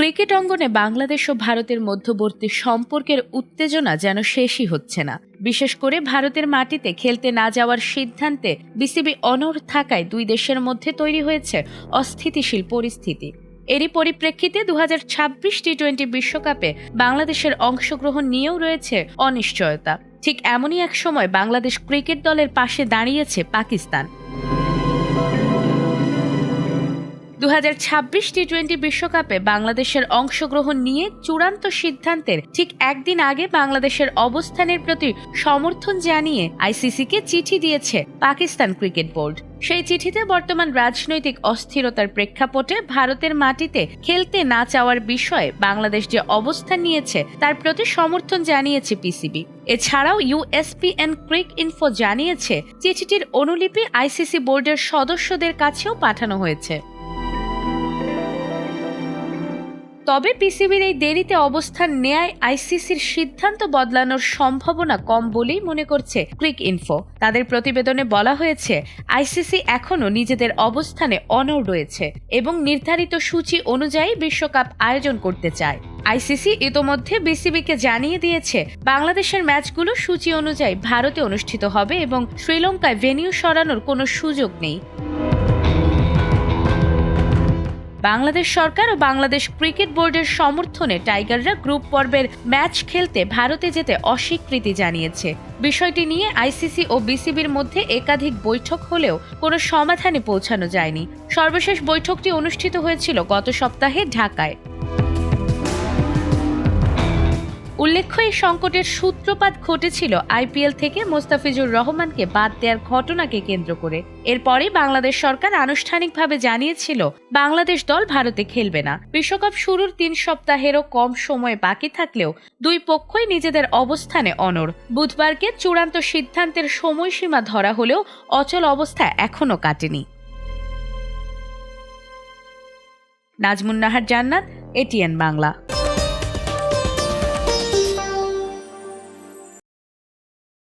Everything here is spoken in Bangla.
ক্রিকেট অঙ্গনে বাংলাদেশ ও ভারতের মধ্যবর্তী সম্পর্কের উত্তেজনা যেন শেষই হচ্ছে না। বিশেষ করে ভারতের মাটিতে খেলতে না যাওয়ার সিদ্ধান্তে বিসিবি অনড় থাকায় দুই দেশের মধ্যে তৈরি হয়েছে অস্থিতিশীল পরিস্থিতি। এরই পরিপ্রেক্ষিতে 2026 টি-20 বিশ্বকাপে বাংলাদেশের অংশগ্রহণ নিয়েও রয়েছে অনিশ্চয়তা। ঠিক এমনই এক সময় বাংলাদেশ ক্রিকেট দলের পাশে দাঁড়িয়েছে পাকিস্তান। 2026 টি-20 বিশ্বকাপে বাংলাদেশের অংশগ্রহণ নিয়ে চূড়ান্ত সিদ্ধান্তের ঠিক একদিন আগে বাংলাদেশের অবস্থানের প্রতি সমর্থন জানিয়ে আইসিসিকে চিঠি দিয়েছে পাকিস্তান ক্রিকেট বোর্ড। সেই চিঠিতে বর্তমান রাজনৈতিক অস্থিরতার প্রেক্ষাপটে ভারতের মাটিতে খেলতে না চাওয়ার বিষয়ে বাংলাদেশ যে অবস্থান নিয়েছে তার প্রতি সমর্থন জানিয়েছে পিসিবি। এছাড়াও ইউএসপিএন ক্রিক ইনফো জানিয়েছে চিঠিটির অনুলিপি আইসিসি বোর্ডের সদস্যদের কাছেও পাঠানো হয়েছে। তবে পিসিবির এই দেরিতে অবস্থান নেয়ায় আইসিসির সিদ্ধান্ত বদলানোর সম্ভাবনা কম বলেই মনে করছে ক্রিক ইনফো। তাদের প্রতিবেদনে বলা হয়েছে আইসিসি এখনও নিজেদের অবস্থানে অনড় রয়েছে এবং নির্ধারিত সূচি অনুযায়ী বিশ্বকাপ আয়োজন করতে চায়। আইসিসি ইতোমধ্যে বিসিবিকে জানিয়ে দিয়েছে বাংলাদেশের ম্যাচগুলো সূচি অনুযায়ী ভারতে অনুষ্ঠিত হবে এবং শ্রীলঙ্কায় ভেন্যু সরানোর কোনো সুযোগ নেই। বাংলাদেশ সরকার ও বাংলাদেশ ক্রিকেট বোর্ডের সমর্থনে টাইগাররা গ্রুপ পর্বের ম্যাচ খেলতে ভারতে যেতে অস্বীকৃতি জানিয়েছে। বিষয়টি নিয়ে আইসিসি ও বিসিবির মধ্যে একাধিক বৈঠক হলেও কোনো সমাধানে পৌঁছানো যায়নি। সর্বশেষ বৈঠকটি অনুষ্ঠিত হয়েছিল গত সপ্তাহে ঢাকায়। উল্লেখ্য, এই সংকটের সূত্রপাত ঘটেছিল আইপিএল থেকে মোস্তাফিজুর রহমানকে বাদ দেওয়ার ঘটনাকে কেন্দ্র করে। এরপরই বাংলাদেশ সরকার আনুষ্ঠানিকভাবে জানিয়েছিল বাংলাদেশ দল ভারতে খেলবে না। বিশ্বকাপ শুরুর 3 সপ্তাহেরও কম সময় বাকি থাকলেও দুই পক্ষই নিজেদের অবস্থানে অনড়। বুধবারকে চূড়ান্ত সিদ্ধান্তের সময়সীমা ধরা হলেও অচল অবস্থা এখনও কাটেনি। নাজমুন নাহার জান্নাত, এটিএন বাংলা।